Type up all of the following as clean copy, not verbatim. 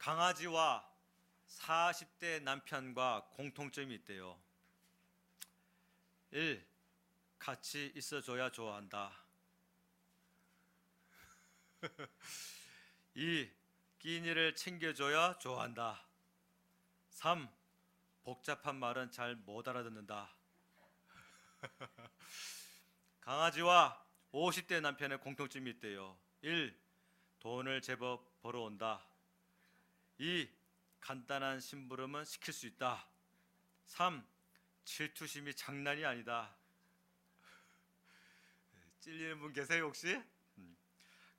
강아지와 40대 남편과 공통점이 있대요. 1. 같이 있어줘야 좋아한다. 2. 끼니를 챙겨줘야 좋아한다. 3. 복잡한 말은 잘 못 알아듣는다. 강아지와 50대 남편의 공통점이 있대요. 1. 돈을 제법 벌어온다. 2. 간단한 심부름은 시킬 수 있다. 3. 질투심이 장난이 아니다. 찔리는 분 계세요 혹시?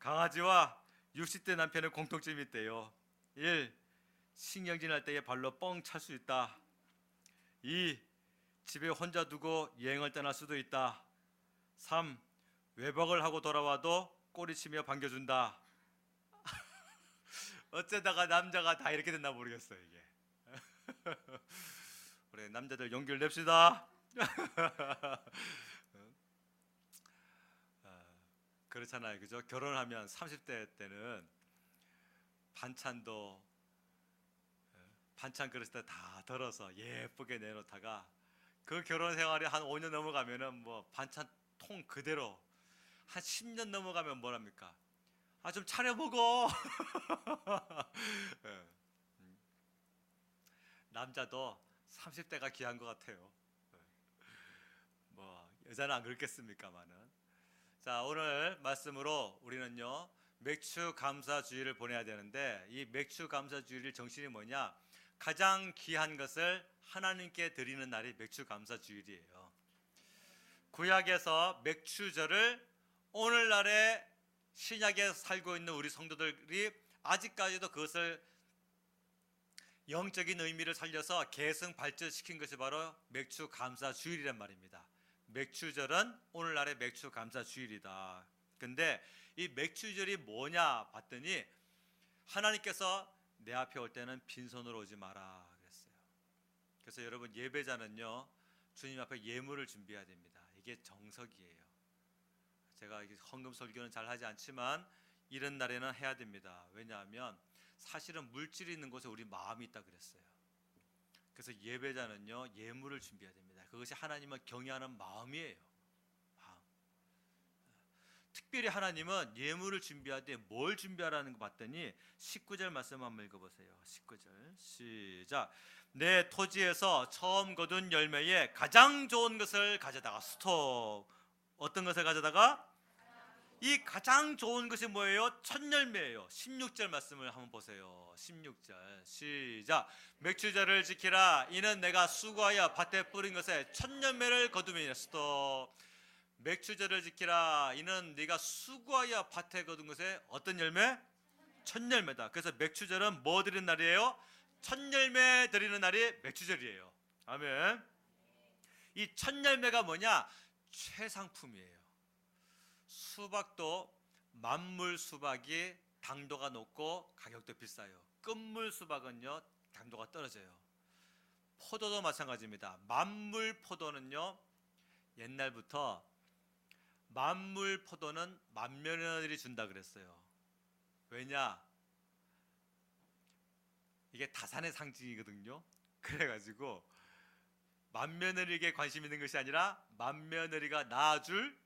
강아지와 60대 남편의 공통점이 있대요. 1. 신경질날 때에 발로 뻥 찰 수 있다. 2. 집에 혼자 두고 여행을 떠날 수도 있다. 3. 외박을 하고 돌아와도 꼬리치며 반겨준다. 어쩌다가 남자가 다 이렇게 됐나 모르겠어요 이게. 우리 남자들 용기를 냅시다. 그렇잖아요, 그죠? 결혼하면 30대 때는 반찬 그릇에 다 덜어서 예쁘게 내놓다가 그 결혼 생활이 한 5년 넘어가면은 뭐 반찬 통 그대로, 한 10년 넘어가면 뭐랍니까? 아, 좀 차려 먹어. 남자도 30대가 귀한 것 같아요. 뭐 여자는 안 그렇겠습니까만은. 자, 오늘 말씀으로 우리는요 맥추 감사주의를 보내야 되는데, 이 맥추 감사주의를 정신이 뭐냐? 가장 귀한 것을 하나님께 드리는 날이 맥추 감사주일이에요. 구약에서 맥추절을 오늘날의 신약에 살고 있는 우리 성도들이 아직까지도 그것을 영적인 의미를 살려서 계승 발전시킨 것이 바로 맥추 감사주일이란 말입니다. 맥추절은 오늘날의 맥추 감사주일이다. 근데 이 맥추절이 뭐냐 봤더니 하나님께서 내 앞에 올 때는 빈손으로 오지 마라 그랬어요. 그래서 여러분, 예배자는요 주님 앞에 예물을 준비해야 됩니다. 이게 정석이에요. 제가 헌금 설교는 잘 하지 않지만 이런 날에는 해야 됩니다. 왜냐하면 사실은 물질이 있는 곳에 우리 마음이 있다 그랬어요. 그래서 예배자는요 예물을 준비해야 됩니다. 그것이 하나님을 경외하는 마음이에요. 마음. 특별히 하나님은 예물을 준비할 때 뭘 준비하라는 거 봤더니 19절 말씀 한번 읽어보세요. 19절 시작. 내 토지에서 처음 거둔 열매에 가장 좋은 것을 가져다가, 스톱. 어떤 것을 가져다가? 이 가장 좋은 것이 뭐예요? 첫 열매예요. 16절 말씀을 한번 보세요. 16절 시작. 맥추절을 지키라. 이는 내가 수고하여 밭에 뿌린 것에 첫 열매를 거두미니. 스톱. 맥추절을 지키라. 이는 네가 수고하여 밭에 거둔 것에 어떤 열매? 첫 열매다. 그래서 맥추절은 뭐 드리는 날이에요? 첫 열매 드리는 날이 맥추절이에요. 아멘. 이 첫 열매가 뭐냐? 최상품이에요. 수박도 만물 수박이 당도가 높고 가격도 비싸요. 끝물 수박은요 당도가 떨어져요. 포도도 마찬가지입니다. 만물 포도는요 옛날부터 만물 포도는 맏며느리 준다 그랬어요. 왜냐? 이게 다산의 상징이거든요. 그래가지고 맏며느리에게 관심 있는 것이 아니라 맏며느리가 낳아줄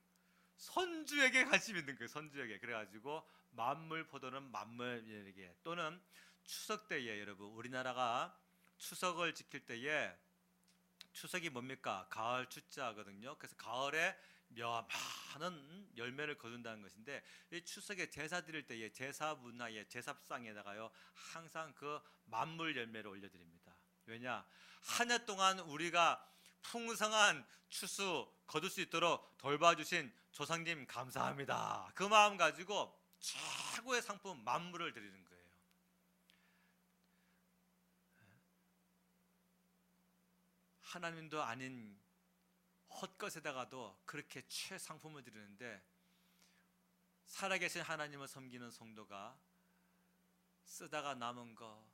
손주에게 관심 있는 거예요. 손주에게. 그래가지고 만물 포도는 맏며느리에게. 또는 추석 때에, 여러분 우리나라가 추석을 지킬 때에, 추석이 뭡니까? 가을 추자거든요. 그래서 가을에 많은 열매를 거둔다는 것인데, 이 추석에 제사 드릴 때에 제사 문화에 제사상에다가요 항상 그 만물 열매를 올려드립니다. 왜냐? 한 해 동안 우리가 풍성한 추수 거둘 수 있도록 돌봐주신 조상님 감사합니다. 그 마음 가지고 최고의 상품 만물을 드리는 거예요. 하나님도 아닌 헛것에다가도 그렇게 최상품을 드리는데, 살아계신 하나님을 섬기는 성도가 쓰다가 남은 거,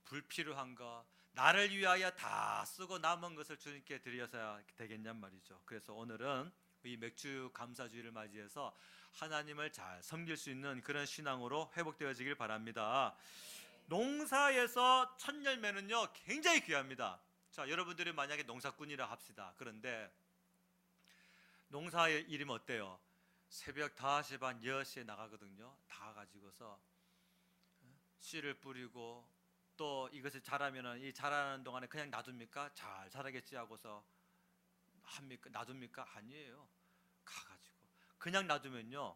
불필요한 거, 나를 위하여 다 쓰고 남은 것을 주님께 드려야 되겠냔 말이죠. 그래서 오늘은 이 맥주 감사주의를 맞이해서 하나님을 잘 섬길 수 있는 그런 신앙으로 회복되어지길 바랍니다. 농사에서 첫 열매는요 굉장히 귀합니다. 자, 여러분들이 만약에 농사꾼이라 합시다. 그런데 농사의 일이면 어때요? 새벽 5시 반 6시에 나가거든요. 다 가지고서 씨를 뿌리고 또 이것을 자라면은 이 자라는 동안에 그냥 놔둡니까? 잘 자라겠지 하고서 합니까? 놔둡니까? 아니에요. 가가지고 그냥 놔두면요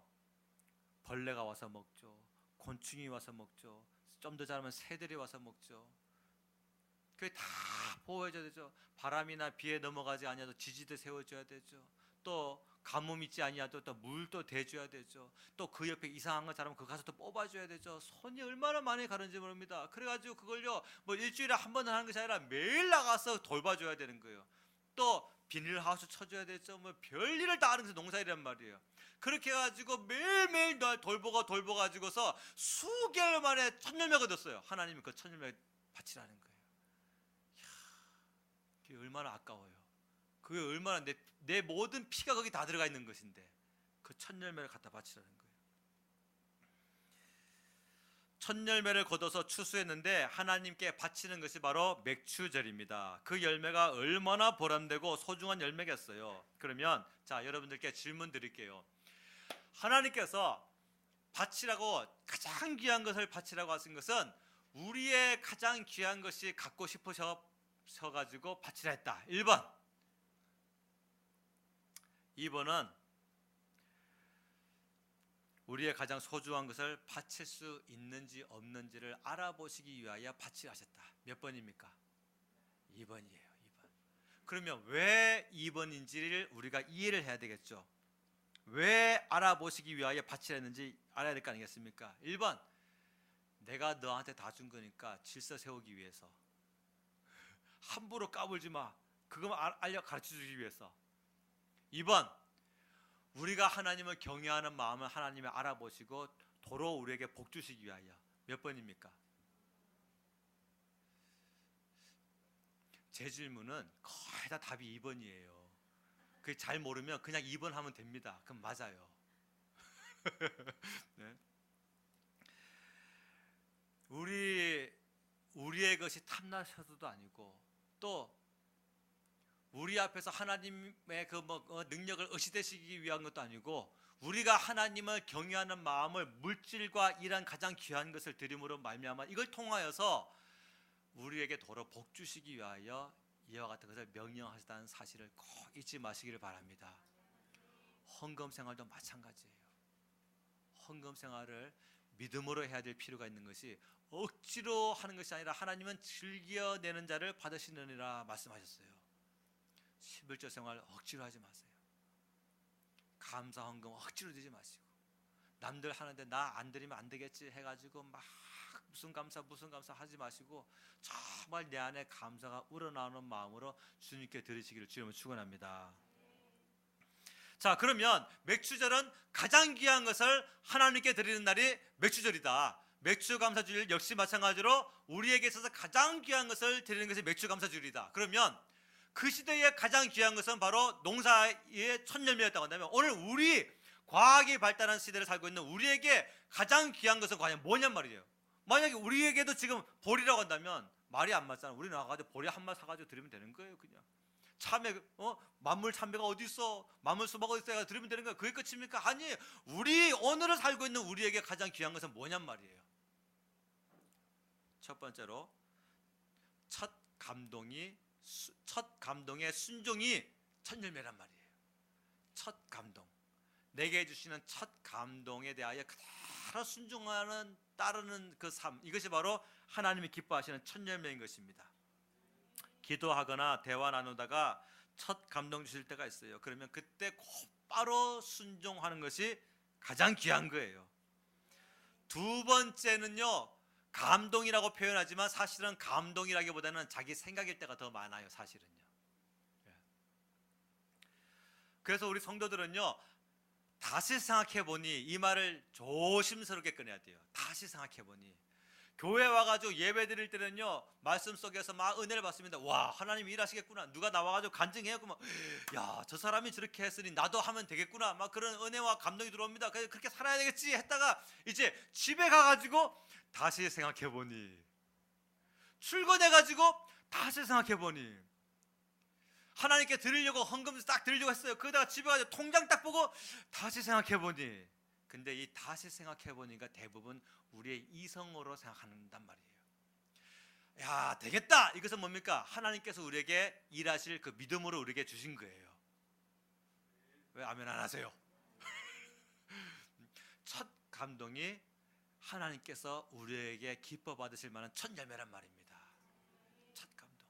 벌레가 와서 먹죠. 곤충이 와서 먹죠. 좀 더 자라면 새들이 와서 먹죠. 그게 다 보호해줘야 되죠. 바람이나 비에 넘어가지 아니어도 지지대 세워줘야 되죠. 또 가뭄 있지 아니어도 또 물도 대줘야 되죠. 또 그 옆에 이상한 거 자라면 그 가서 또 뽑아줘야 되죠. 손이 얼마나 많이 가는지 모릅니다. 그래가지고 그걸요 뭐 일주일에 한 번 하는 것이 아니라 매일 나가서 돌봐줘야 되는 거예요. 또 비닐하우스 쳐줘야 되죠. 뭐 별일을 다 하는 게 농사일이란 말이에요. 그렇게 해가지고 매일매일 날 돌보가지고서 수개월 만에 첫 열매가 얻었어요. 하나님이 그 첫 열매 바치라는 거예요. 이야, 그게 얼마나 아까워요. 그게 얼마나 내 모든 피가 거기 다 들어가 있는 것인데 그 첫 열매를 갖다 바치라는 거예요. 첫 열매를 거둬서 추수했는데 하나님께 바치는 것이 바로 맥추절입니다. 그 열매가 얼마나 보람되고 소중한 열매겠어요. 그러면 자, 여러분들께 질문 드릴게요. 하나님께서 바치라고 가장 귀한 것을 바치라고 하신 것은 우리의 가장 귀한 것이 갖고 싶으셔가지고 바치라 했다. 1번. 2번은 우리의 가장 소중한 것을 바칠 수 있는지 없는지를 알아보시기 위하여 바치라 하셨다. 몇 번입니까? 2번이에요. 2번. 그러면 왜 2번인지를 우리가 이해를 해야 되겠죠. 왜 알아보시기 위하여 바치라 했는지 알아야 될 거 아니겠습니까? 1번, 내가 너한테 다 준 거니까 질서 세우기 위해서. 함부로 까불지 마. 그것만 가르쳐주기 위해서. 2번, 우리가 하나님을 경외하는 마음을 하나님이 알아보시고 도로 우리에게 복 주시기 위하여. 몇 번입니까? 제 질문은 거의 다 답이 2번이에요. 그 잘 모르면 그냥 2번 하면 됩니다. 그럼 맞아요. 네. 우리의 것이 탐나셔서도 아니고 또 우리 앞에서 하나님의 그 능력을 의시되시기 위한 것도 아니고 우리가 하나님을 경외하는 마음을 물질과 이런 가장 귀한 것을 드림으로 말미암아 이걸 통하여서 우리에게 도로 복 주시기 위하여 이와 같은 것을 명령하셨다는 사실을 꼭 잊지 마시기를 바랍니다. 헌금 생활도 마찬가지예요. 헌금 생활을 믿음으로 해야 될 필요가 있는 것이 억지로 하는 것이 아니라 하나님은 즐겨내는 자를 받으시느니라 말씀하셨어요. 11조 생활 억지로 하지 마세요. 감사 헌금 억지로 드리지 마시고 남들 하는데 나 안 드리면 안 되겠지 해가지고 막 무슨 감사 하지 마시고 정말 내 안에 감사가 우러나오는 마음으로 주님께 드리시기를 주님을 축원합니다. 자, 그러면 맥추절은 가장 귀한 것을 하나님께 드리는 날이 맥추절이다. 맥추감사주일 역시 마찬가지로 우리에게 있어서 가장 귀한 것을 드리는 것이 맥추감사주일이다. 그러면 그 시대에 가장 귀한 것은 바로 농사의 첫 열매였다고 한다면 오늘 우리 과학이 발달한 시대를 살고 있는 우리에게 가장 귀한 것은 과연 뭐냔 말이에요. 만약에 우리에게도 지금 보리라고 한다면 말이 안 맞잖아. 우리 나가가지고 보리 한 마리 사가지고 드리면 되는 거예요. 그냥 참외, 만물 참외가 어디 있어? 만물 수박 어디 있어? 드리면 되는 거예요. 그게 끝입니까? 아니에요. 우리 오늘을 살고 있는 우리에게 가장 귀한 것은 뭐냔 말이에요. 첫 번째로 첫 감동의 순종이 첫 열매란 말이에요. 첫 감동, 내게 해주시는 첫 감동에 대하여 그대로 순종하는 따르는 그 삶, 이것이 바로 하나님이 기뻐하시는 첫 열매인 것입니다. 기도하거나 대화 나누다가 첫 감동 주실 때가 있어요. 그러면 그때 곧바로 순종하는 것이 가장 귀한 거예요. 두 번째는요, 감동이라고 표현하지만 사실은 감동이라기보다는 자기 생각일 때가 더 많아요. 사실은요. 그래서 우리 성도들은요, 다시 생각해보니, 이 말을 조심스럽게 꺼내야 돼요. 다시 생각해보니, 교회 와가지고 예배 드릴 때는요, 말씀 속에서 막 은혜를 받습니다. 와, 하나님 일하시겠구나. 누가 나와가지고 간증해갖고 막, 야, 저 사람이 저렇게 했으니 나도 하면 되겠구나. 막 그런 은혜와 감동이 들어옵니다. 그렇게 살아야 되겠지 했다가 이제 집에 가가지고 다시 생각해보니, 출근해가지고 다시 생각해보니, 하나님께 드리려고 헌금 딱 드리려고 했어요. 그러다가 집에 가서 통장 딱 보고 다시 생각해보니, 근데 이 다시 생각해보니까 대부분 우리의 이성으로 생각한단 말이에요. 야, 되겠다. 이것은 뭡니까? 하나님께서 우리에게 일하실 그 믿음으로 우리에게 주신 거예요. 왜 아멘 안 하세요? 첫 감동이 하나님께서 우리에게 기뻐 받으실 만한 첫 열매란 말입니다. 첫 감동.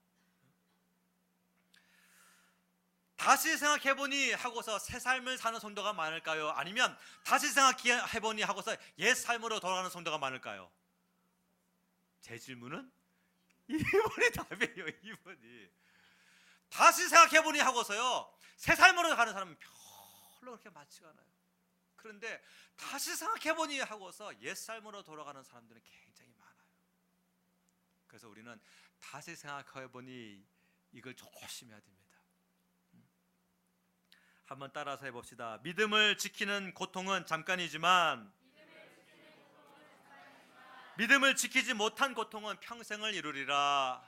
다시 생각해보니 하고서 새 삶을 사는 성도가 많을까요? 아니면 다시 생각해보니 하고서 옛 삶으로 돌아가는 성도가 많을까요? 제 질문은 2번이 답이에요. 2번이. 다시 생각해보니 하고서요, 새 삶으로 가는 사람은 별로 그렇게 많지가 않아요. 그런데 다시 생각해보니 하고서 옛 삶으로 돌아가는 사람들은 굉장히 많아요. 그래서 우리는 다시 생각해보니 이걸 조심해야 됩니다. 한번 따라서 해봅시다. 믿음을 지키는 고통은 잠깐이지만 믿음을 지키지 못한 고통은 평생을 이루리라.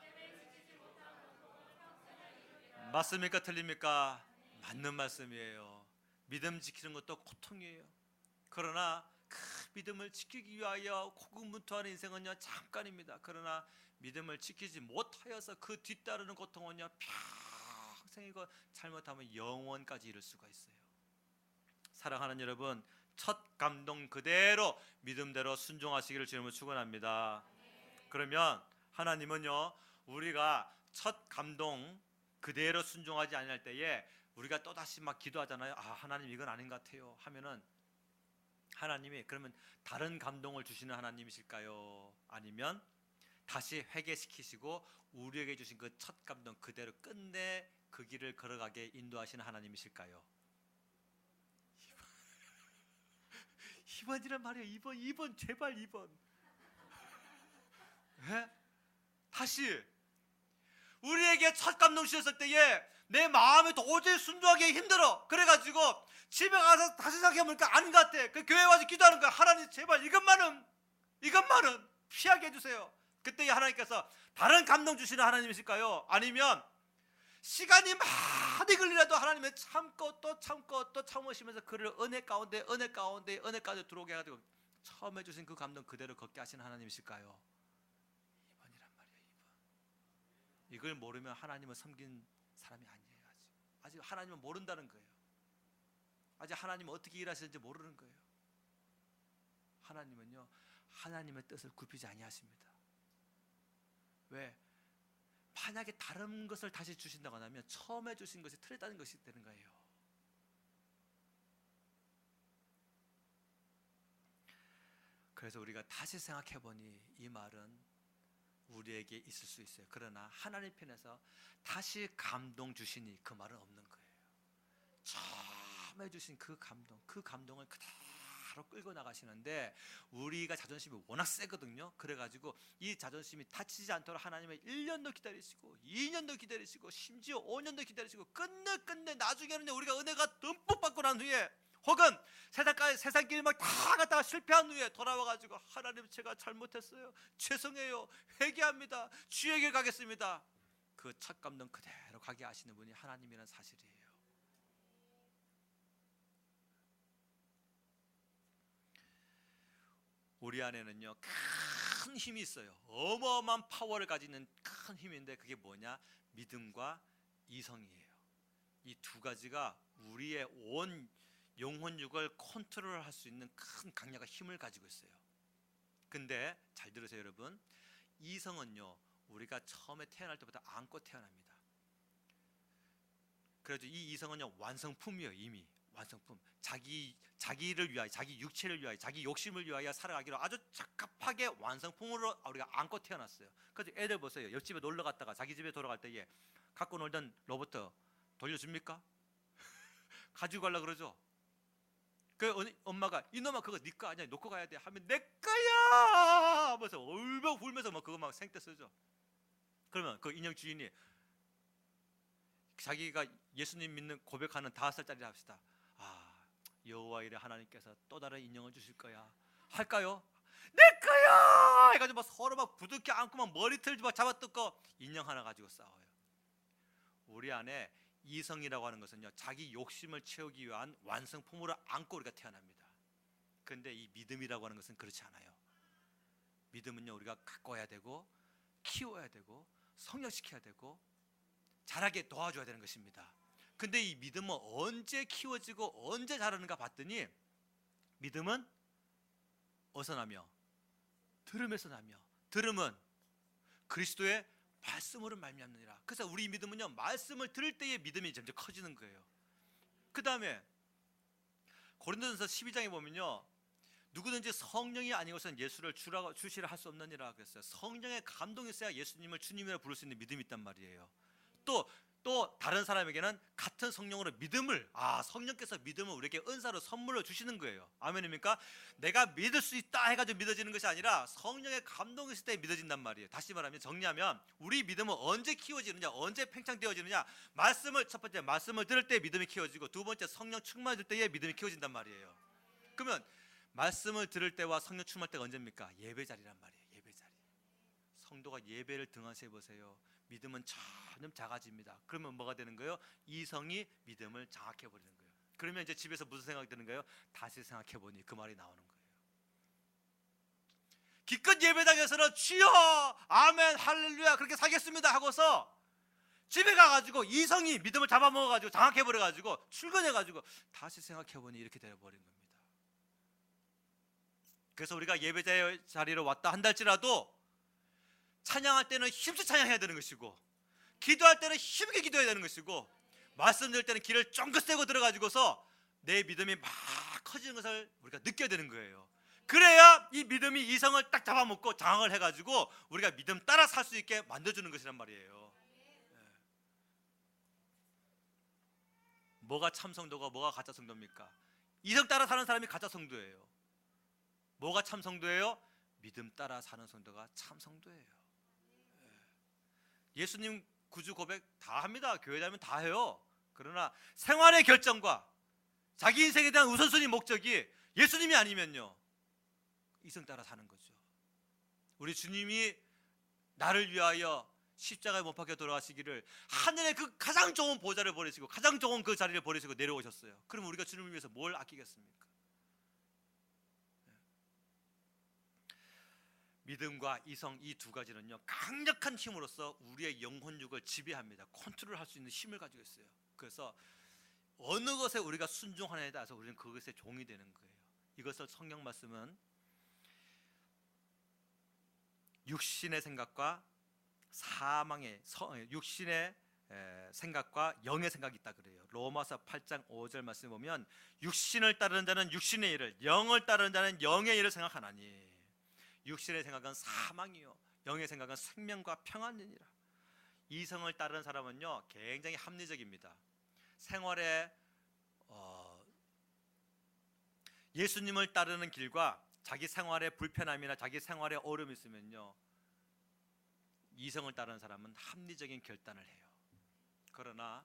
맞습니까? 틀립니까? 맞는 말씀이에요. 믿음 지키는 것도 고통이에요. 그러나 그 믿음을 지키기 위하여 고군분투하는 인생은요 잠깐입니다. 그러나 믿음을 지키지 못하여서 그 뒤따르는 고통은요 평생이고 잘못하면 영원까지 이를 수가 있어요. 사랑하는 여러분, 첫 감동 그대로 믿음대로 순종하시기를 주님으로 축원합니다. 그러면 하나님은요 우리가 첫 감동 그대로 순종하지 아니할 때에 우리가 또다시 막 기도하잖아요. 아, 하나님 이건 아닌 것 같아요 하면은 하나님이 그러면 다른 감동을 주시는 하나님이실까요? 아니면 다시 회개시키시고 우리에게 주신 그 첫 감동 그대로 끝내 그 길을 걸어가게 인도하시는 하나님이실까요? 2번이란 말이에요. 2번 제발 2번. 네? 다시 우리에게 첫 감동 주셨을 때에 내 마음이 도저히 순종하기 힘들어. 그래가지고 집에 가서 다시 생각해보니까 아닌 것 같아. 그 교회 와서 기도하는 거야. 하나님 제발 이것만은 피하게 해주세요. 그때 하나님께서 다른 감동 주시는 하나님이실까요? 아니면 시간이 많이 걸리라도 하나님은 참고 또 참으시면서 그를 은혜 가운데 들어오게 해가지고 처음 해주신 그 감동 그대로 걷게 하시는 하나님이실까요? 2번이란 말이에요. 2번. 이걸 모르면 하나님을 섬긴 사람이 아니에요. 아직 하나님은 모른다는 거예요. 아직 하나님은 어떻게 일하시는지 모르는 거예요. 하나님은요 하나님의 뜻을 굽히지 아니하십니다. 왜? 만약에 다른 것을 다시 주신다고 하면 처음에 주신 것이 틀렸다는 것이 되는 거예요. 그래서 우리가 다시 생각해보니 이 말은 우리에게 있을 수 있어요. 그러나 하나님 편에서 다시 감동 주시니 그 말은 없는 거예요. 처음에 주신 그 감동을 그대로 끌고 나가시는데 우리가 자존심이 워낙 세거든요. 그래가지고 이 자존심이 다치지 않도록 하나님의 1년도 기다리시고 2년도 기다리시고 심지어 5년도 기다리시고 끝내 나중에는 우리가 은혜가 듬뿍 받고 난 후에 혹은 세상 길 막 다 갔다가 실패한 후에 돌아와가지고 하나님 제가 잘못했어요. 죄송해요. 회개합니다. 주에게 가겠습니다. 그 첫 감동 그대로 가게 하시는 분이 하나님이라는 사실이에요. 우리 안에는요 큰 힘이 있어요. 어마어마한 파워를 가지는 큰 힘인데 그게 뭐냐? 믿음과 이성이에요. 이 두 가지가 우리의 온 영혼육을 컨트롤할 수 있는 큰 강력한 힘을 가지고 있어요. 근데 잘 들으세요 여러분. 이성은요 우리가 처음에 태어날 때부터 안고 태어납니다. 그래도 이 이성은요 완성품이에요. 이미 완성품. 자기를 위하여, 자기 육체를 위하여, 자기 욕심을 위하여 살아가기로 아주 적합하게 완성품으로 우리가 안고 태어났어요. 그래서 애들 보세요. 옆집에 놀러 갔다가 자기 집에 돌아갈 때에 갖고 놀던 로봇 돌려줍니까? 가지고 가려고 그러죠. 그 엄마가 이놈아 그거 네 거 아니야 놓고 가야 돼 하면 내 거야 하면서 울며 불면서 막 그거 막 생떼 쓰죠. 그러면 그 인형 주인이 자기가 예수님 믿는 고백하는 5살짜리 합시다. 아 여호와 이레 하나님께서 또 다른 인형을 주실 거야 할까요? 내 거야 해가지고 막 서로 막 부둥켜 안고 막 머리털 막 잡아뜯고 인형 하나 가지고 싸워요. 우리 안에 이성이라고 하는 것은요, 자기 욕심을 채우기 위한 완성품으로 안고 우리가 태어납니다. 그런데 이 믿음이라고 하는 것은 그렇지 않아요. 믿음은요, 우리가 가꿔야 되고 키워야 되고 성장시켜야 되고 자라게 도와줘야 되는 것입니다. 근데 이 믿음은 언제 키워지고 언제 자라는가 봤더니 믿음은 어디서 나며? 들음에서 나며, 들음은 그리스도의 말씀으로 말미암느니라. 그래서 우리 믿음은요, 말씀을 들을 때의 믿음이 점점 커지는 거예요. 그 다음에 고린도전서 12장에 보면요, 누구든지 성령이 아니고서는 예수를 주시라 할 수 없느니라 그랬어요. 성령의 감동이 있어야 예수님을 주님이라 부를 수 있는 믿음이 있단 말이에요. 또 다른 사람에게는 같은 성령으로 믿음을, 성령께서 믿음을 우리에게 은사로 선물로 주시는 거예요. 아멘입니까? 내가 믿을 수 있다 해가지고 믿어지는 것이 아니라 성령의 감동이 있을 때 믿어진단 말이에요. 다시 말하면, 정리하면 우리 믿음은 언제 키워지느냐, 언제 팽창되어지느냐, 첫 번째 말씀을 들을 때 믿음이 키워지고, 두 번째 성령 충만을 들 때에 믿음이 키워진단 말이에요. 그러면 말씀을 들을 때와 성령 충만할 때가 언제입니까? 예배 자리란 말이에요. 예배 자리. 성도가 예배를 등한시 해보세요. 믿음은 점점 작아집니다. 그러면 뭐가 되는 거예요? 이성이 믿음을 장악해버리는 거예요. 그러면 이제 집에서 무슨 생각이 드는 거예요? 다시 생각해보니 그 말이 나오는 거예요. 기껏 예배당에서는 주여 아멘 할렐루야 그렇게 살겠습니다 하고서 집에 가가지고 이성이 믿음을 잡아먹어가지고 장악해버려가지고 출근해가지고 다시 생각해보니 이렇게 되어버린 겁니다. 그래서 우리가 예배 자리로 왔다 한달지라도 찬양할 때는 힘써 찬양해야 되는 것이고, 기도할 때는 힘있게 기도해야 되는 것이고, 말씀 들을 때는 귀를 쫑긋 세고 들어가지고서 내 믿음이 막 커지는 것을 우리가 느껴야 되는 거예요. 그래야 이 믿음이 이성을 딱 잡아먹고 장악을 해가지고 우리가 믿음 따라 살 수 있게 만들어주는 것이란 말이에요. 뭐가 참 성도가 뭐가 가짜 성도입니까? 이성 따라 사는 사람이 가짜 성도예요. 뭐가 참 성도예요? 믿음 따라 사는 성도가 참 성도예요. 예수님 구주 고백 다 합니다. 교회 다니면 다 해요. 그러나 생활의 결정과 자기 인생에 대한 우선순위 목적이 예수님이 아니면요, 이성 따라 사는 거죠. 우리 주님이 나를 위하여 십자가에 못 박혀 돌아가시기를 하늘의 그 가장 좋은 보좌를 버리시고 가장 좋은 그 자리를 버리시고 내려오셨어요. 그럼 우리가 주님을 위해서 뭘 아끼겠습니까? 믿음과 이성 이 두 가지는요, 강력한 힘으로서 우리의 영혼육을 지배합니다. 컨트롤할 수 있는 힘을 가지고 있어요. 그래서 어느 것에 우리가 순종하느냐에 따라서 우리는 그것의 종이 되는 거예요. 이것을 성경 말씀은 육신의 생각과 육신의 생각과 영의 생각이 있다 그래요. 로마서 8장 5절 말씀 보면 육신을 따르는 자는 육신의 일을, 영을 따르는 자는 영의 일을 생각하나니 육신의 생각은 사망이요 영의 생각은 생명과 평안이니라. 이성을 따르는 사람은요 굉장히 합리적입니다. 생활에 예수님을 따르는 길과 자기 생활에 불편함이나 자기 생활에 어려움이 있으면요, 이성을 따르는 사람은 합리적인 결단을 해요. 그러나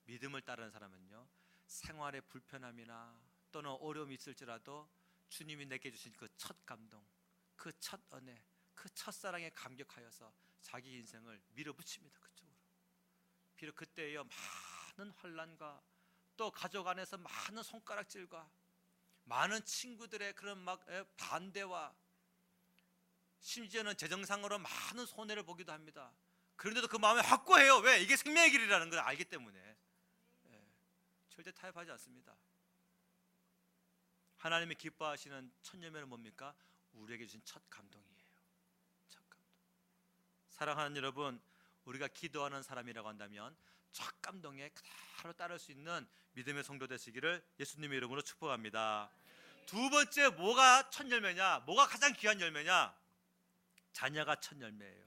믿음을 따르는 사람은요, 생활에 불편함이나 또는 어려움이 있을지라도 주님이 내게 주신 그 첫 감동, 그 첫 은혜, 그 첫사랑에 감격하여서 자기 인생을 밀어붙입니다. 그쪽으로. 비록 그때에요 많은 환난과 또 가족 안에서 많은 손가락질과 많은 친구들의 그런 막 반대와 심지어는 재정상으로 많은 손해를 보기도 합니다. 그런데도 그 마음이 확고해요. 왜? 이게 생명의 길이라는 걸 알기 때문에. 절대 타협하지 않습니다. 하나님이 기뻐하시는 첫 열매는 뭡니까? 우리에게 주신 첫 감동이에요. 첫 감동. 사랑하는 여러분, 우리가 기도하는 사람이라고 한다면 첫 감동에 그대로 따를 수 있는 믿음의 성도 되시기를 예수님의 이름으로 축복합니다. 두 번째, 뭐가 첫 열매냐? 뭐가 가장 귀한 열매냐? 자녀가 첫 열매예요.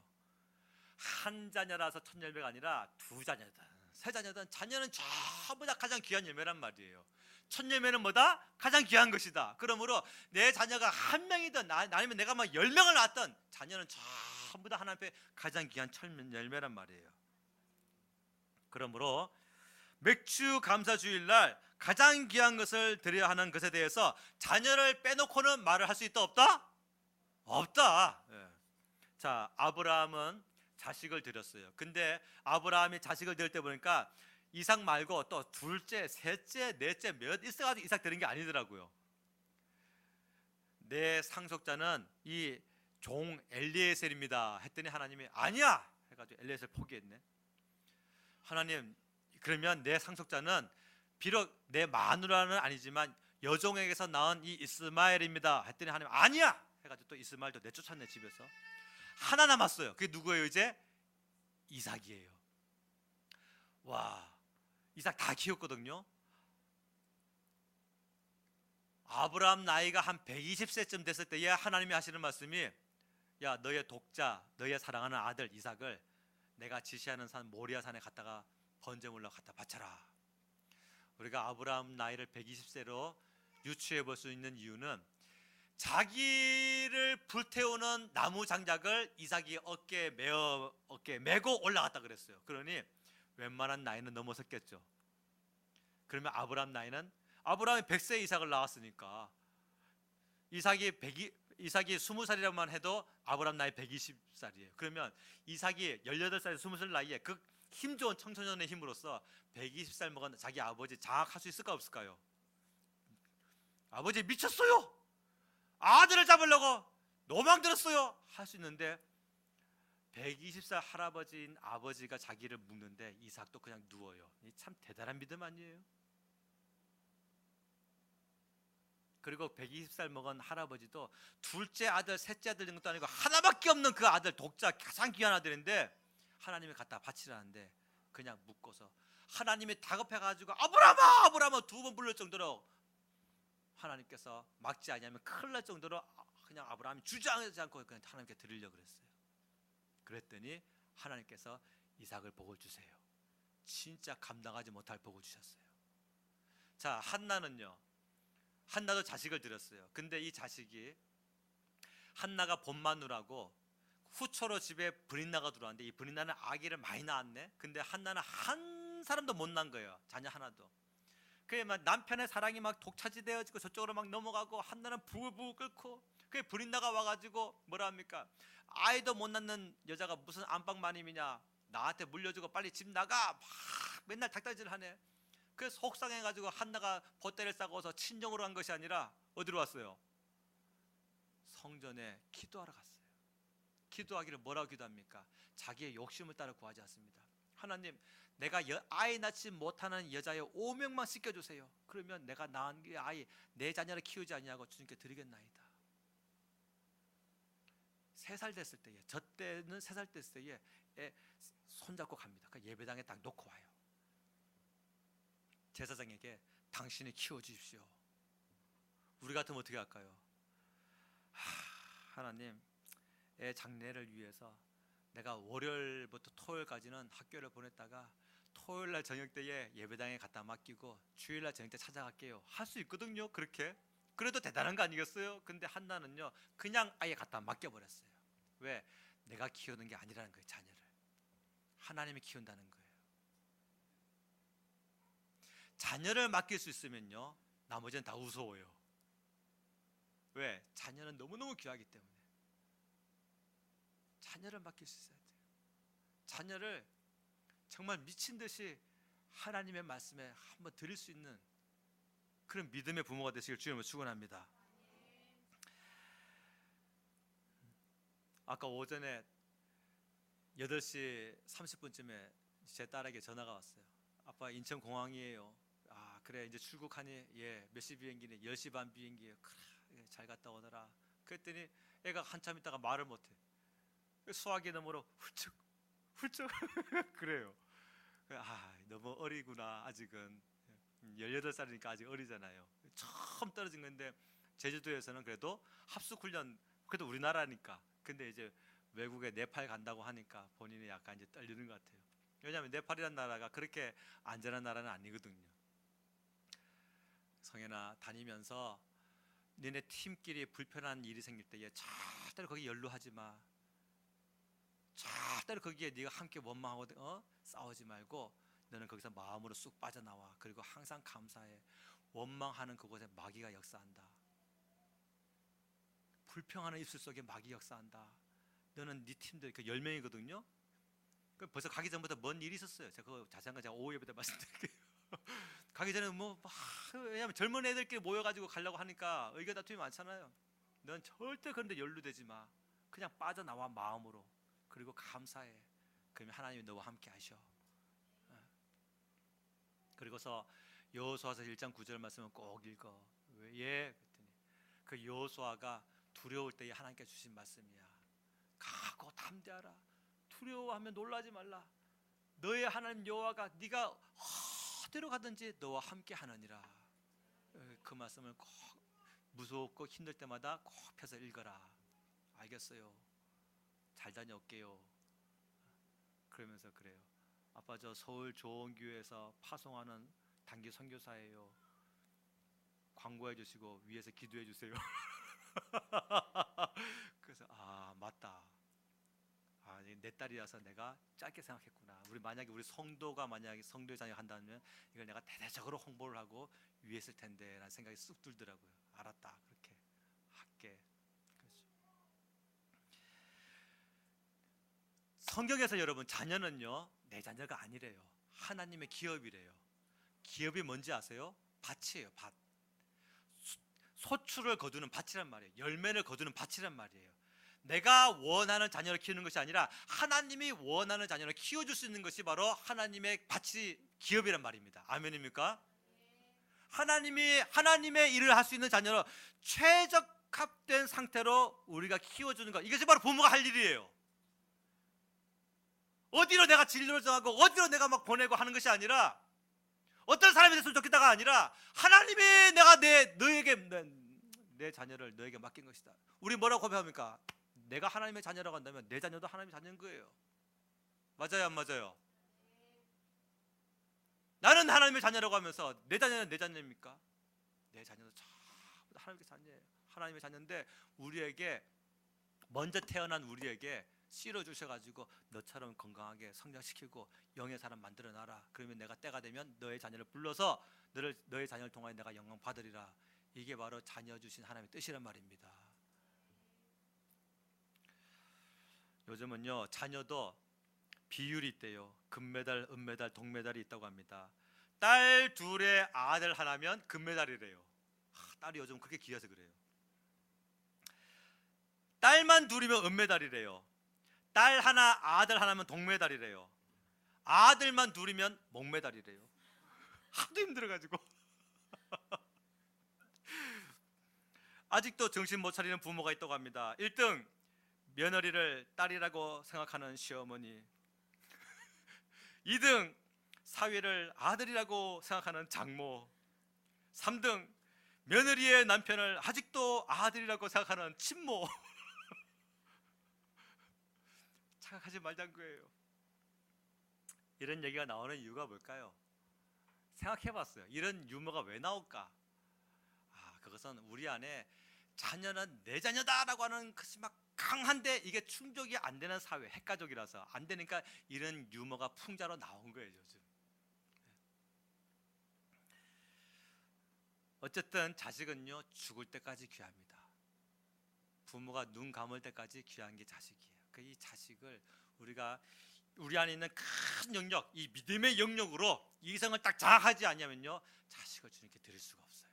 한 자녀라서 첫 열매가 아니라 두 자녀든 세 자녀든 자녀는 전부 다 가장 귀한 열매란 말이에요. 첫 열매는 뭐다? 가장 귀한 것이다. 그러므로 내 자녀가 한 명이든 아니면 내가 막 10명을 낳았든 자녀는 전부 다 하나님 앞에 가장 귀한 첫 열매란 말이에요. 그러므로 맥주 감사 주일날 가장 귀한 것을 드려야 하는 것에 대해서 자녀를 빼놓고는 말을 할 수 있다 없다? 없다. 예. 자, 아브라함은 자식을 드렸어요. 근데 아브라함이 자식을 드릴 때 보니까 이삭 말고 또 둘째, 셋째, 넷째 몇 있어가지고 이삭 드린 게 아니더라고요. 내 상속자는 이 종 엘리에셀입니다 했더니 하나님이 아니야 해가지고 엘리에셀 포기했네. 하나님, 그러면 내 상속자는 비록 내 마누라는 아니지만 여종에게서 낳은 이 이스마엘입니다 했더니 하나님 아니야 해가지고 또 이스마엘도 내쫓았네. 집에서 하나 남았어요. 그게 누구예요? 이제 이삭이에요. 와, 이삭 다 키웠거든요. 아브라함 나이가 한 120세쯤 됐을 때에 하나님이 하시는 말씀이 야, 너의 독자, 너의 사랑하는 아들 이삭을 내가 지시하는 산 모리아 산에 갔다가 번제물로 갖다 바쳐라. 우리가 아브라함 나이를 120세로 유추해 볼 수 있는 이유는 자기를 불태우는 나무 장작을 이삭이 어깨에 메고 올라갔다 그랬어요. 그러니 웬만한 나이는 넘어섰겠죠. 그러면 아브라함 나이는 아브라함이 100세 이삭을 낳았으니까 이삭이 20살이라고만 해도 아브라함 나이 120살이에요. 그러면 이삭이 18살, 20살 나이에 그 힘 좋은 청소년의 힘으로써 120살 먹은 자기 아버지 장악할 수 있을까 없을까요? 아버지 미쳤어요. 아들을 잡으려고 노망 들었어요. 할 수 있는데 120살 할아버지인 아버지가 자기를 묶는데 이삭도 그냥 누워요. 참 대단한 믿음 아니에요? 그리고 120살 먹은 할아버지도 둘째 아들, 셋째 아들 된 것도 아니고 하나밖에 없는 그 아들, 독자 가장 귀한 아들인데 하나님이 갖다 바치라는데 그냥 묶어서 하나님이 다급해가지고 아브라함아 아브라함아 2번 불릴 정도로 하나님께서 막지 아니하면 큰일 날 정도로 그냥 아브라함이 주저하지 않고 그냥 하나님께 드리려고 그랬어요. 그랬더니 하나님께서 이삭을 복을 주세요. 진짜 감당하지 못할 복을 주셨어요. 자, 한나도 자식을 드렸어요. 근데 이 자식이 한나가 본마누라고 후초로 집에 브린나가 들어왔는데 이 브린나는 아기를 많이 낳았네. 근데 한나는 한 사람도 못 낳은 거예요. 자녀 하나도. 그게 막 남편의 사랑이 막 독차지되어지고 저쪽으로 막 넘어가고 한나는 부글부글 끓고 그게 브린나가 와가지고 뭐라 합니까? 아이도 못 낳는 여자가 무슨 안방마님이냐, 나한테 물려주고 빨리 집 나가 막 맨날 닥달질 하네. 그래서 속상해가지고 한나가 보따리를 싸고서 친정으로 간 것이 아니라 어디로 왔어요? 성전에 기도하러 갔어요. 기도하기를 뭐라고 기도합니까? 자기의 욕심을 따라 구하지 않습니다. 하나님, 내가 아이 낳지 못하는 여자의 오명만 씻겨주세요. 그러면 내가 낳은 그 아이 내 자녀를 키우지 아니하고 주님께 드리겠나이다. 3살 됐을 때에, 저 때는 3살 됐을 때에 손잡고 갑니다. 그 예배당에 딱 놓고 와요. 제사장에게 당신이 키워주십시오. 우리 같으면 어떻게 할까요? 하나님, 애 장례를 위해서 내가 월요일부터 토요일까지는 학교를 보냈다가 토요일날 저녁 때에 예배당에 갖다 맡기고 주일날 저녁 때 찾아갈게요. 할 수 있거든요. 그렇게. 그래도 대단한 거 아니겠어요? 근데 한나는요 그냥 아예 갖다 맡겨버렸어요. 왜? 내가 키우는 게 아니라는 거예요. 자녀를 하나님이 키운다는 거예요. 자녀를 맡길 수 있으면요 나머지는 다 무서워요. 왜? 자녀는 너무너무 귀하기 때문에 자녀를 맡길 수 있어야 돼요. 자녀를 정말 미친 듯이 하나님의 말씀에 한번 드릴 수 있는 그런 믿음의 부모가 되시길 주님을 축원합니다. 아까 오전에 8시 30분쯤에 제 딸에게 전화가 왔어요. 아빠 인천공항이에요. 아 그래 이제 출국하니? 예. 몇 시 비행기니? 10시 반 비행기예요. 그래 잘 갔다 오너라. 그랬더니 애가 한참 있다가 말을 못해. 수화기 너머로 훌쩍 그래요. 아 너무 어리구나. 아직은 18살이니까 아직 어리잖아요. 처음 떨어진 건데 제주도에서는 그래도 합숙훈련, 그래도 우리나라니까. 근데 이제 외국에 네팔 간다고 하니까 본인이 약간 이제 떨리는 것 같아요. 왜냐하면 네팔이라는 나라가 그렇게 안전한 나라는 아니거든요. 성현아, 다니면서 니네 팀끼리 불편한 일이 생길 때에 절대로 거기 연루하지 마. 절대로 거기에 네가 함께 원망하고 싸우지 말고 너는 거기서 마음으로 쑥 빠져나와. 그리고 항상 감사해. 원망하는 그곳에 마귀가 역사한다. 불평하는 입술 속에 마귀 역사한다. 너는 네 팀들 그 10명이거든요. 그 벌써 가기 전부터 뭔 일이 있었어요. 제가 그 자세한 거 제가 오후 예배 때 말씀드릴게요. 가기 전에 왜냐면 젊은 애들끼리 모여가지고 가려고 하니까 의견 다툼이 많잖아요. 넌 절대 그런 데 연루되지 마. 그냥 빠져나와 마음으로. 그리고 감사해. 그러면 하나님이 너와 함께 하셔. 그리고서 여호수아서 1장 9절 말씀은 꼭 읽어. 왜? 그랬더니 그 여호수아가 두려울 때에 하나님께 주신 말씀이야. 가고 담대하라. 두려워하면 놀라지 말라. 너의 하나님 여호와가 네가 어디로 가든지 너와 함께 하느니라. 그 말씀을 꼭 무섭고 힘들 때마다 꼭 펴서 읽어라. 알겠어요. 잘 다녀올게요. 그러면서 그래요. 아빠 저 서울 좋은 교회에서 파송하는 단기 선교사예요. 광고해 주시고 위에서 기도해 주세요. 그래서 맞다. 내 딸이라서 내가 짧게 생각했구나. 만약에 우리 성도가 만약에 성도의 자녀 한다면 이걸 내가 대대적으로 홍보를 하고 위에 있을 텐데 라는 생각이 쑥 들더라고요. 알았다. 그렇게 할게. 그렇죠. 성경에서 여러분 자녀는요 내 자녀가 아니래요. 하나님의 기업이래요. 기업이 뭔지 아세요? 밭이에요. 밭. 소출을 거두는 밭이란 말이에요. 열매를 거두는 밭이란 말이에요. 내가 원하는 자녀를 키우는 것이 아니라 하나님이 원하는 자녀를 키워줄 수 있는 것이 바로 하나님의 밭이 기업이란 말입니다. 아멘입니까? 하나님의 일을 할 수 있는 자녀로 최적합된 상태로 우리가 키워주는 것, 이것이 바로 부모가 할 일이에요. 어디로 내가 진로를 정하고 어디로 내가 막 보내고 하는 것이 아니라 어떤 사람이 됐으면 좋겠다가 아니라 하나님이 내가 내 자녀를 너에게 맡긴 것이다. 우리 뭐라고 고백합니까? 내가 하나님의 자녀라고 한다면 내 자녀도 하나님의 자녀인 거예요. 맞아요, 안 맞아요? 나는 하나님의 자녀라고 하면서 내 자녀는 내 자녀입니까? 내 자녀도 전부 하나님의 자녀예요. 하나님의 자녀인데 우리에게 먼저 태어난 우리에게 씨로 주셔가지고 너처럼 건강하게 성장시키고 영의 사람 만들어놔라. 그러면 내가 때가 되면 너의 자녀를 불러서 너의 자녀를 통하여 내가 영광 받으리라. 이게 바로 자녀 주신 하나님의 뜻이란 말입니다. 요즘은요 자녀도 비율이 있대요. 금메달, 은메달, 동메달이 있다고 합니다. 딸 둘에 아들 하나면 금메달이래요. 딸이 요즘 그렇게 귀해서 그래요. 딸만 둘이면 은메달이래요. 딸 하나, 아들 하나면 동메달이래요. 아들만 둘이면 목메달이래요. 하도 힘들어가지고 아직도 정신 못 차리는 부모가 있다고 합니다. 1등 며느리를 딸이라고 생각하는 시어머니, 2등 사위를 아들이라고 생각하는 장모, 3등 며느리의 남편을 아직도 아들이라고 생각하는 친모. 착각하지 말자는 거예요. 이런 얘기가 나오는 이유가 뭘까요? 생각해봤어요. 이런 유머가 왜 나올까? 그것은 우리 안에 자녀는 내 자녀다라고 하는 것이 막 강한데 이게 충족이 안 되는 사회, 핵가족이라서 안 되니까 이런 유머가 풍자로 나온 거예요 요즘. 어쨌든 자식은요 죽을 때까지 귀합니다. 부모가 눈 감을 때까지 귀한 게 자식이에요. 이 자식을 우리 안에 있는 큰 영역, 이 믿음의 영역으로 이성을 딱 장악하지 않냐면요 자식을 주님께 드릴 수가 없어요.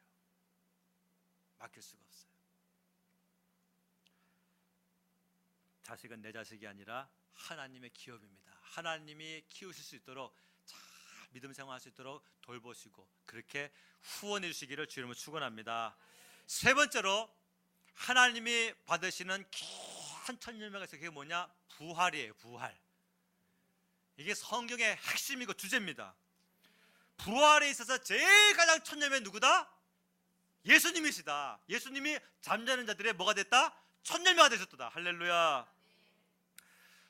맡길 수가 없어요. 자식은 내 자식이 아니라 하나님의 기업입니다. 하나님이 키우실 수 있도록 잘 믿음 생활할 수 있도록 돌보시고 그렇게 후원해 주시기를 주님을 축원합니다. 세 번째로 하나님이 받으시는 큰 천열매가 있어요. 그게 뭐냐? 부활이에요. 부활. 이게 성경의 핵심이고 주제입니다. 부활에 있어서 제일 가장 천열매 누구다? 예수님이시다. 예수님이 잠자는 자들의 뭐가 됐다? 천열매가 되셨다. 할렐루야.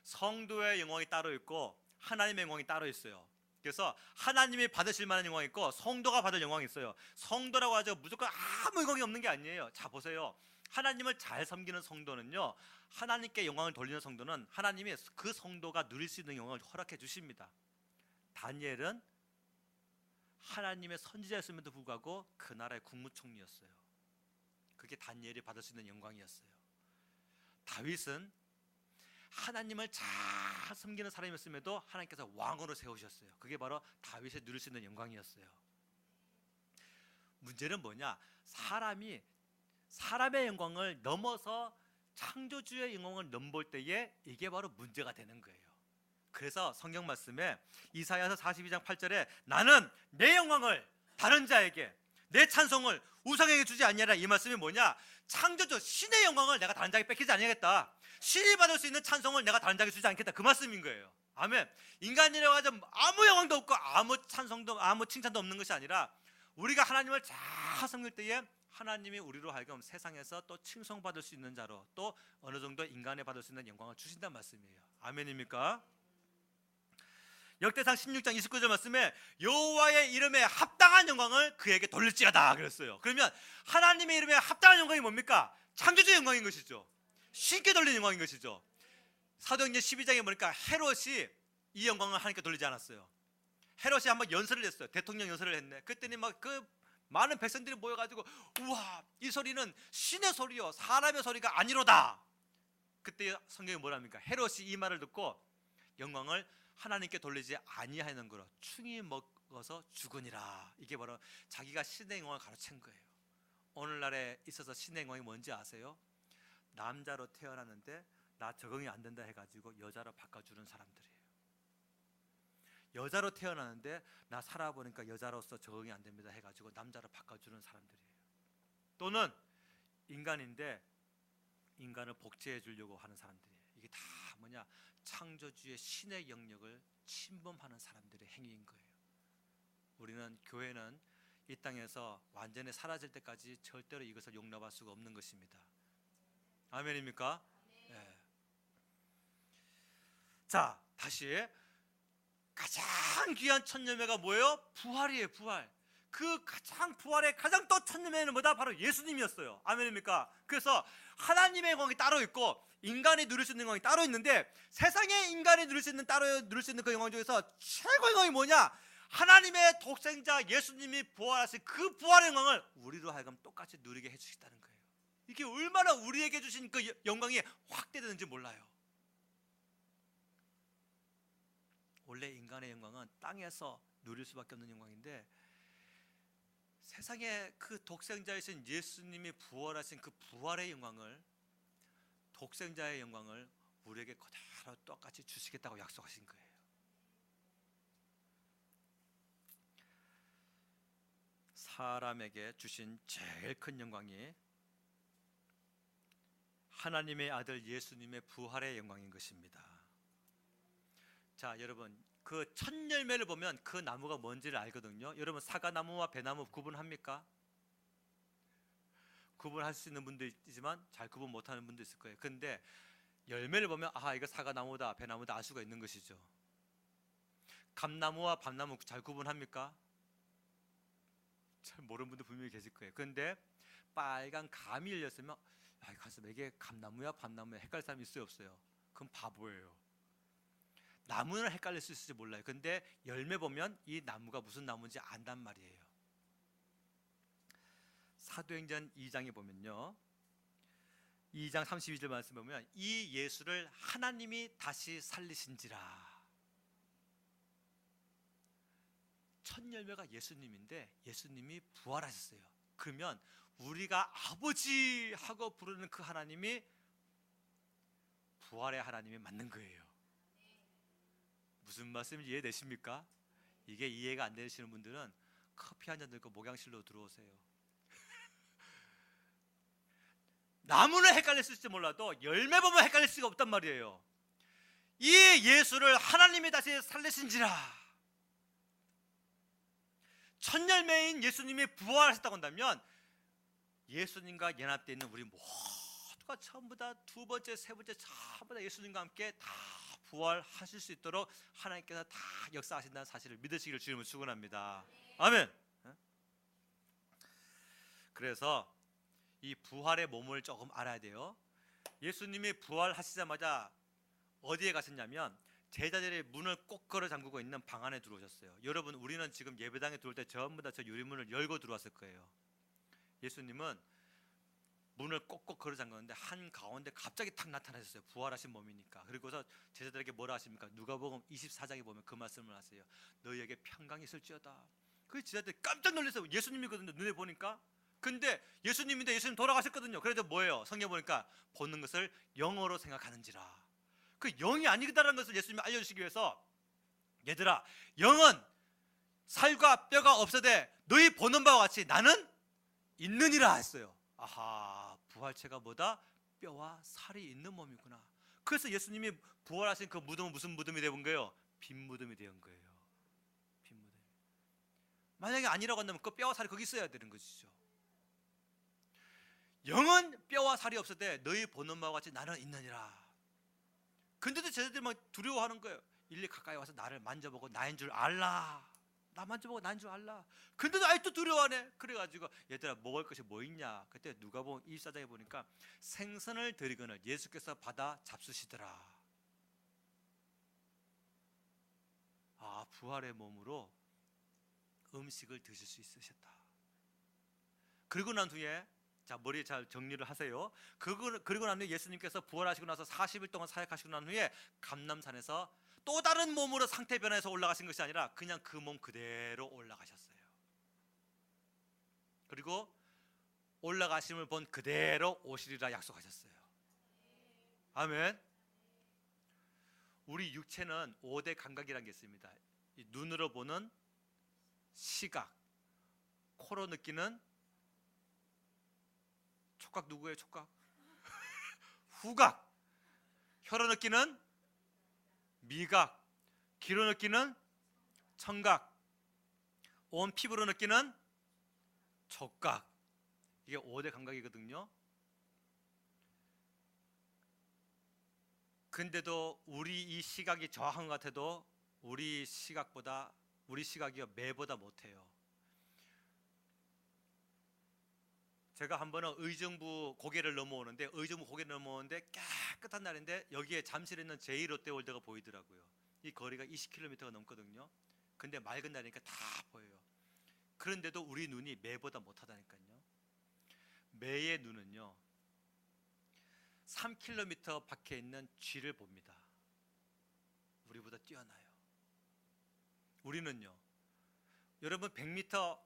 성도의 영광이 따로 있고 하나님의 영광이 따로 있어요. 그래서 하나님이 받으실 만한 영광이 있고 성도가 받을 영광이 있어요. 성도라고 하죠. 무조건 아무 영광이 없는 게 아니에요. 자 보세요. 하나님을 잘 섬기는 성도는요, 하나님께 영광을 돌리는 성도는 하나님이 그 성도가 누릴 수 있는 영광을 허락해 주십니다. 다니엘은 하나님의 선지자였음에도 불구하고 그 나라의 국무총리였어요. 그게 다니엘이 받을 수 있는 영광이었어요. 다윗은 하나님을 잘 섬기는 사람이었음에도 하나님께서 왕으로 세우셨어요. 그게 바로 다윗이 누릴 수 있는 영광이었어요. 문제는 뭐냐? 사람의 영광을 넘어서 창조주의 영광을 넘볼 때에 이게 바로 문제가 되는 거예요. 그래서 성경 말씀에 이사야서 42장 8절에 나는 내 영광을 다른 자에게, 내 찬송을 우상에게 주지 아니하라, 이 말씀이 뭐냐? 창조주 신의 영광을 내가 다른 자에게 뺏기지 아니하겠다. 신이 받을 수 있는 찬송을 내가 다른 자에게 주지 않겠다, 그 말씀인 거예요. 아멘. 인간이라고 하자 아무 영광도 없고 아무 찬송도 아무 칭찬도 없는 것이 아니라 우리가 하나님을 잘 섬길 때에 하나님이 우리로 하여금 세상에서 또 칭송받을 수 있는 자로, 또 어느 정도 인간에 받을 수 있는 영광을 주신다는 말씀이에요. 아멘입니까? 역대상 16장 29절 말씀에 여호와의 이름에 합당한 영광을 그에게 돌릴지어다 그랬어요. 그러면 하나님의 이름에 합당한 영광이 뭡니까? 창조주의 영광인 것이죠. 신께 돌리는 영광인 것이죠. 사도행전 12장에 보니까 헤롯이 이 영광을 하나님께 돌리지 않았어요. 헤롯이 한번 연설을 했어요. 대통령 연설을 했네. 그랬더니 막 그 많은 백성들이 모여가지고 우와, 이 소리는 신의 소리요 사람의 소리가 아니로다. 그때 성경이 뭐랍니까? 헤롯이 이 말을 듣고 영광을 하나님께 돌리지 아니하는 거로 충이 먹어서 죽으니라. 이게 바로 자기가 신의 영광을 가로챈 거예요. 오늘날에 있어서 신의 영광이 뭔지 아세요? 남자로 태어났는데 나 적응이 안 된다 해가지고 여자로 바꿔주는 사람들이에요. 여자로 태어났는데 나 살아보니까 여자로서 적응이 안 됩니다 해가지고 남자로 바꿔주는 사람들이에요. 또는 인간인데 인간을 복제해 주려고 하는 사람들이에요. 이게 다 뭐냐? 창조주의 신의 영역을 침범하는 사람들의 행위인 거예요. 우리는, 교회는 이 땅에서 완전히 사라질 때까지 절대로 이것을 용납할 수가 없는 것입니다. 아멘입니까? 네. 자, 다시 가장 귀한 첫 열매가 뭐예요? 부활이에요. 부활. 그 가장 부활의 가장 또 첫 열매는 뭐다? 바로 예수님이었어요. 아멘입니까? 그래서 하나님의 영광이 따로 있고 인간이 누릴 수 있는 영광이 따로 있는데, 세상의 인간이 누릴 수 있는 그 영광 중에서 최고의 영광이 뭐냐? 하나님의 독생자 예수님이 부활하신 그 부활의 영광을 우리로 하여금 똑같이 누리게 해주시다는 거예요. 이게 얼마나 우리에게 주신 그 영광이 확대되는지 몰라요. 원래 인간의 영광은 땅에서 누릴 수밖에 없는 영광인데, 세상의 그 독생자이신 예수님이 부활하신 그 부활의 영광을, 독생자의 영광을 우리에게 그대로 똑같이 주시겠다고 약속하신 거예요. 사람에게 주신 제일 큰 영광이 하나님의 아들 예수님의 부활의 영광인 것입니다. 자, 여러분, 그 첫 열매를 보면 그 나무가 뭔지를 알거든요. 여러분, 사과나무와 배나무 구분합니까? 구분할 수 있는 분도 있지만 잘 구분 못하는 분도 있을 거예요. 근데 열매를 보면 아, 이거 사과나무다 배나무다 알 수가 있는 것이죠. 감나무와 밤나무 잘 구분합니까? 잘 모르는 분도 분명히 계실 거예요. 근데 빨간 감이 열렸으면 아, 가서 이게 감나무야 밤나무야 헷갈릴 사람이 있어요 없어요? 그럼 바보예요. 나무는 헷갈릴 수 있을지 몰라요. 근데 열매 보면 이 나무가 무슨 나무인지 안단 말이에요. 사도행전 2장에 보면요, 2장 32절 말씀 보면 이 예수를 하나님이 다시 살리신지라. 첫 열매가 예수님인데 예수님이 부활하셨어요. 그러면 우리가 아버지 하고 부르는 그 하나님이 부활의 하나님이 맞는 거예요. 무슨 말씀인지 이해되십니까? 이게 이해가 안 되시는 분들은 커피 한 잔 들고 목양실로 들어오세요. 나무는 헷갈릴 수 있을지 몰라도 열매 보면 헷갈릴 수가 없단 말이에요. 이 예수를 하나님이 다시 살리신지라. 첫 열매인 예수님이 부활하셨다고 한다면 예수님과 연합되어 있는 우리 모두가 전부 다 두 번째, 세 번째 전부 다 예수님과 함께 다 부활하실 수 있도록 하나님께서 다 역사하신다는 사실을 믿으시기를 주님을 축원합니다. 아멘. 그래서 이 부활의 몸을 조금 알아야 돼요. 예수님이 부활하시자마자 어디에 가셨냐면 제자들의 문을 꼭 걸어 잠그고 있는 방 안에 들어오셨어요. 여러분, 우리는 지금 예배당에 들어올 때 전부 다 저 유리문을 열고 들어왔을 거예요. 예수님은 문을 꼭꼭 걸어 잠갔는데 한 가운데 갑자기 탁 나타나셨어요. 부활하신 몸이니까. 그리고서 제자들에게 뭐라 하십니까? 누가복음 24장에 보면 그 말씀을 하세요. 너희에게 평강이 있을지어다. 그 제자들이 깜짝 놀라서 예수님이거든요. 눈에 보니까. 근데 예수님인데 예수님 돌아가셨거든요. 그래서 뭐예요? 성경 보니까 보는 것을 영어로 생각하는지라. 그 영이 아니다라는 것을 예수님이 알려주시기 위해서 얘들아, 영은 살과 뼈가 없어되 너희 보는 바와 같이 나는 있느니라 했어요. 아하, 부활체가 뭐다? 뼈와 살이 있는 몸이구나. 그래서 예수님이 부활하신 그 무덤은 무슨 무덤이 되는 거예요? 빈 무덤이 되는 거예요. 빈 무덤. 만약에 아니라고 한다면 그 뼈와 살이 거기 있어야 되는 것이죠. 영은 뼈와 살이 없어도 너희 보는 바와 같이 나는 있느니라. 근데도 제자들이 막 두려워하는 거예요. 일리 가까이 와서 나를 만져보고 나인 줄 알라. 나 만져보고 나인 줄 알라. 근데도 아직도 두려워하네. 그래가지고 얘들아, 먹을 것이 뭐 있냐. 그때 누가복음 24장에 보니까 생선을 드리거늘 예수께서 받아 잡수시더라. 아, 부활의 몸으로 음식을 드실 수 있으셨다. 그리고 난 후에, 자, 머리 잘 정리를 하세요. 그리고 난 후에 예수님께서 부활하시고 나서 40일 동안 사역하시고 난 후에 감람산에서 또 다른 몸으로 상태 변해서 올라가신 것이 아니라 그냥 그 몸 그대로 올라가셨어요. 그리고 올라가심을 본 그대로 오시리라 약속하셨어요. 아멘. 우리 육체는 5대 감각이라는 게 있습니다. 이 눈으로 보는 시각, 코로 느끼는 촉각, 누구예요? 촉각? 후각, 혀로 느끼는 미각, 귀로 느끼는 청각, 온 피부로 느끼는 촉각. 이게 5대 감각이거든요. 근데도 우리 이 시각이 저한 것 같아도 우리 시각이요 매보다 못해요. 제가 한 번은 의정부 고개를 넘어오는데 깨끗한 날인데 여기에 잠실에 있는 제2롯데월드가 보이더라고요. 이 거리가 20km가 넘거든요. 근데 맑은 날이니까 다 보여요. 그런데도 우리 눈이 매보다 못하다니까요. 매의 눈은요 3km 밖에 있는 쥐를 봅니다. 우리보다 뛰어나요. 우리는요, 여러분 100m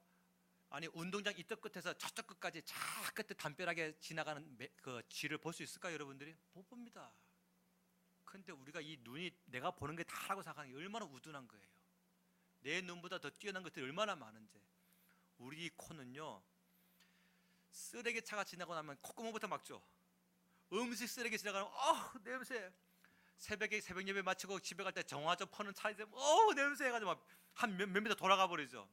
아니 운동장 이쪽 끝에서 저쪽 끝까지 저 끝에 담벼락에 지나가는 그 쥐를 볼 수 있을까요? 여러분들이 못 봅니다. 근데 우리가 이 눈이 내가 보는 게 다라고 생각하는 게 얼마나 우둔한 거예요. 내 눈보다 더 뛰어난 것들이 얼마나 많은지. 우리 코는요 쓰레기차가 지나고 나면 콧구멍부터 막죠. 음식 쓰레기 지나가면 냄새. 새벽 예배 마치고 집에 갈 때 정화조 퍼는 차에서 냄새 해가지고 막 한 몇 미터 돌아가 버리죠.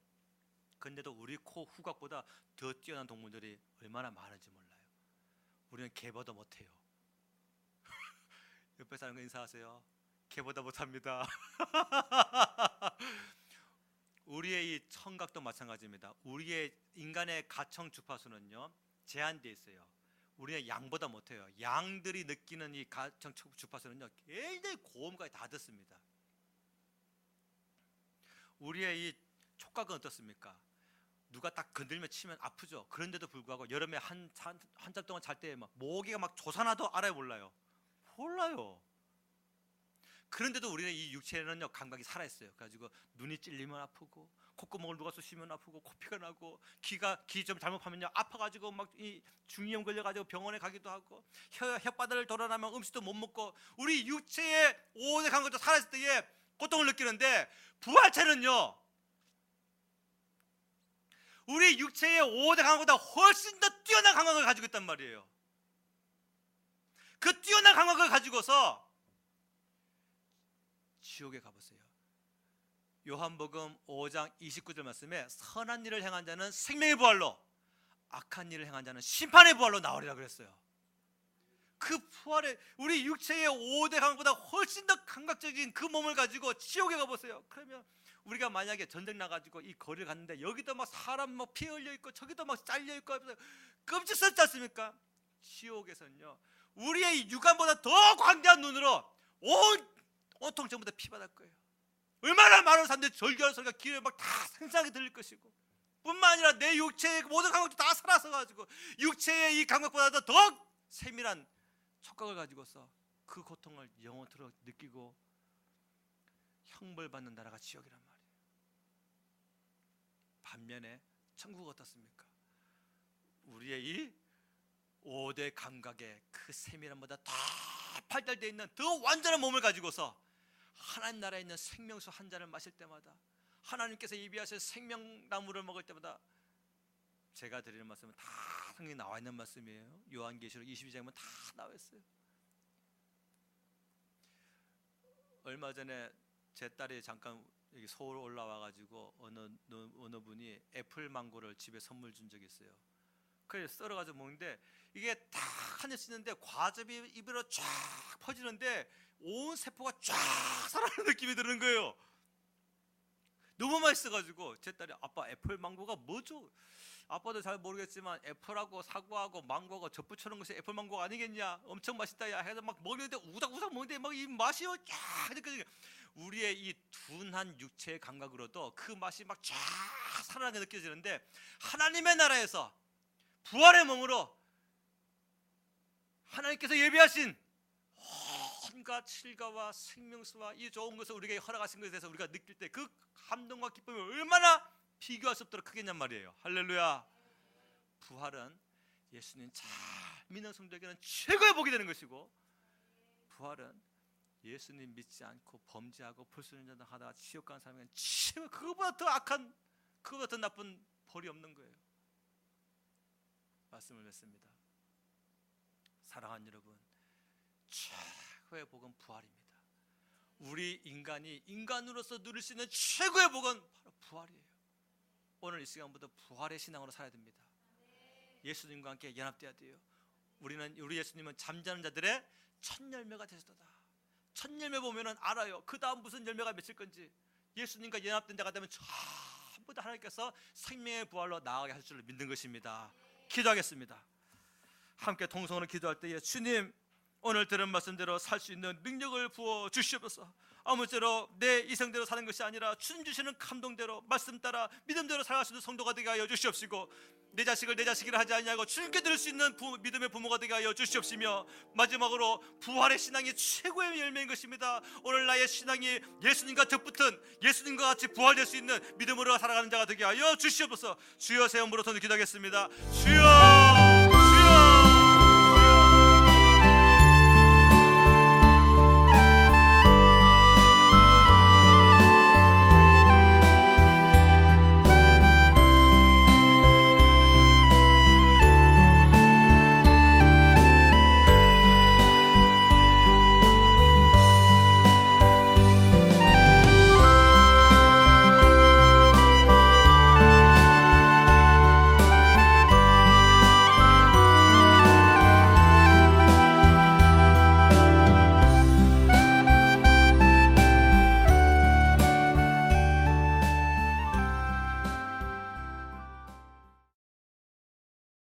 근데도 우리 코 후각보다 더 뛰어난 동물들이 얼마나 많은지 몰라요. 우리는 개보다 못해요. 옆에 사람과 인사하세요. 개보다 못합니다. 우리의 이 청각도 마찬가지입니다. 우리의 인간의 가청 주파수는요 제한되어 있어요. 우리는 양보다 못해요. 양들이 느끼는 이 가청 주파수는요 굉장히 고음까지 다 듣습니다. 우리의 이 촉각은 어떻습니까? 누가 딱 건들면 치면 아프죠. 그런데도 불구하고 여름에 한참 동안 잘 때 막 모기가 막 조사나도 알아요, 몰라요? 몰라요. 그런데도 우리는 이 육체는요 감각이 살아있어요. 그래가지고 눈이 찔리면 아프고, 콧구멍을 누가 쑤시면 아프고, 코피가 나고, 귀 좀 잘못하면요 아파가지고 막 이 중이염 걸려가지고 병원에 가기도 하고, 혓바닥을 돌아나면 음식도 못 먹고, 우리 육체의 5대 감각도 살아있을 때에 고통을 느끼는데, 부활체는요 우리 육체의 5대 감각보다 훨씬 더 뛰어난 감각을 가지고 있단 말이에요. 그 뛰어난 감각을 가지고서 지옥에 가보세요. 요한복음 5장 29절 말씀에 선한 일을 행한 자는 생명의 부활로, 악한 일을 행한 자는 심판의 부활로 나오리라 그랬어요. 그 부활에 우리 육체의 5대 감각보다 훨씬 더 감각적인 그 몸을 가지고 지옥에 가보세요. 그러면 우리가 만약에 전쟁 나가지고 이 거리를 갔는데 여기도 막 사람 막 피 흘려 있고 저기도 막 잘려 있고 끔찍스럽지 않습니까? 지옥에서는요 우리의 육안보다 더 광대한 눈으로 온통 전부 다 피바랄 거예요. 얼마나 많은 사람들이 절규하는 소리가 귀에 막 다 생생하게 들릴 것이고, 뿐만 아니라 내 육체의 모든 감각도 다 살아서 가지고 육체의 이 감각보다도 더 세밀한 촉각을 가지고서 그 고통을 영원토록 느끼고 형벌받는 나라가 지옥이란 말이에요. 반면에 천국 어떻습니까? 우리의 이 5대 감각의 그 세밀함보다 다 발달되어 있는 더 완전한 몸을 가지고서 하나님 나라에 있는 생명수 한 잔을 마실 때마다, 하나님께서 예비하실 생명나무를 먹을 때마다, 제가 드리는 말씀은 다 성경에 나와 있는 말씀이에요. 요한계시록 22장이면 다 나와 있어요. 얼마 전에 제 딸이 잠깐 여기 서울 올라와 가지고 어느 분이 애플 망고를 집에 선물 준 적이 있어요. 그래서 썰어 가지고 먹는데 이게 다 한 입 씹는데 과즙이 입으로 쫙 퍼지는데 온 세포가 쫙 살아나는 느낌이 드는 거예요. 너무 맛있어가지고 제 딸이 아빠 애플 망고가 뭐죠? 아빠도 잘 모르겠지만 애플하고 사과하고 망고가 접붙여놓은 것이 애플 망고가 아니겠냐? 엄청 맛있다 야 해서 막 먹는데 우닥우닥 먹는데 막 이 맛이 쫙 느껴지게, 우리의 이 둔한 육체의 감각으로도 그 맛이 막 쫙 살아나게 느껴지는데, 하나님의 나라에서 부활의 몸으로 하나님께서 예비하신 온갖 칠과와 생명수와 이 좋은 것을 우리에게 허락하신 것에 대해서 우리가 느낄 때 그 감동과 기쁨이 얼마나 비교할 수 없도록 크겠냔 말이에요. 할렐루야. 부활은 예수님 잘 믿는 성도에게는 최고의 복이 되는 것이고, 부활은 예수님 믿지 않고 범죄하고 불순종자 하다가 지옥 가는 사람에게는 최고, 그거보다 더 악한, 그거보다 더 나쁜 벌이 없는 거예요. 말씀을 맺습니다. 사랑하는 여러분, 최고의 복은 부활입니다. 우리 인간이 인간으로서 누릴 수 있는 최고의 복은 바로 부활이에요. 오늘 이 시간부터 부활의 신앙으로 살아야 됩니다. 예수님과 함께 연합되어야 돼요. 우리 예수님은 잠자는 자들의 첫 열매가 되셨다. 첫 열매 보면은 알아요. 그 다음 무슨 열매가 맺힐 건지. 예수님과 연합된 자가 되면 전부 다 하나님께서 생명의 부활로 나아가게 하실 줄 믿는 것입니다. 기도하겠습니다. 함께 동성으로 기도할 때에 주님, 오늘 들은 말씀대로 살 수 있는 능력을 부어 주시옵소서. 아무쪼록 내 이성대로 사는 것이 아니라 주님 주시는 감동대로 말씀 따라 믿음대로 살아갈 수 있는 성도가 되게 하여 주시옵시고, 내 자식을 내 자식이라 하지 아니하고 주님께 드릴 수 있는 믿음의 부모가 되게 하여 주시옵시며, 마지막으로 부활의 신앙이 최고의 열매인 것입니다. 오늘 나의 신앙이 예수님과 덧붙은, 예수님과 같이 부활될 수 있는 믿음으로 살아가는 자가 되게 하여 주시옵소서. 주여, 새 이름으로 기도하겠습니다. 주여.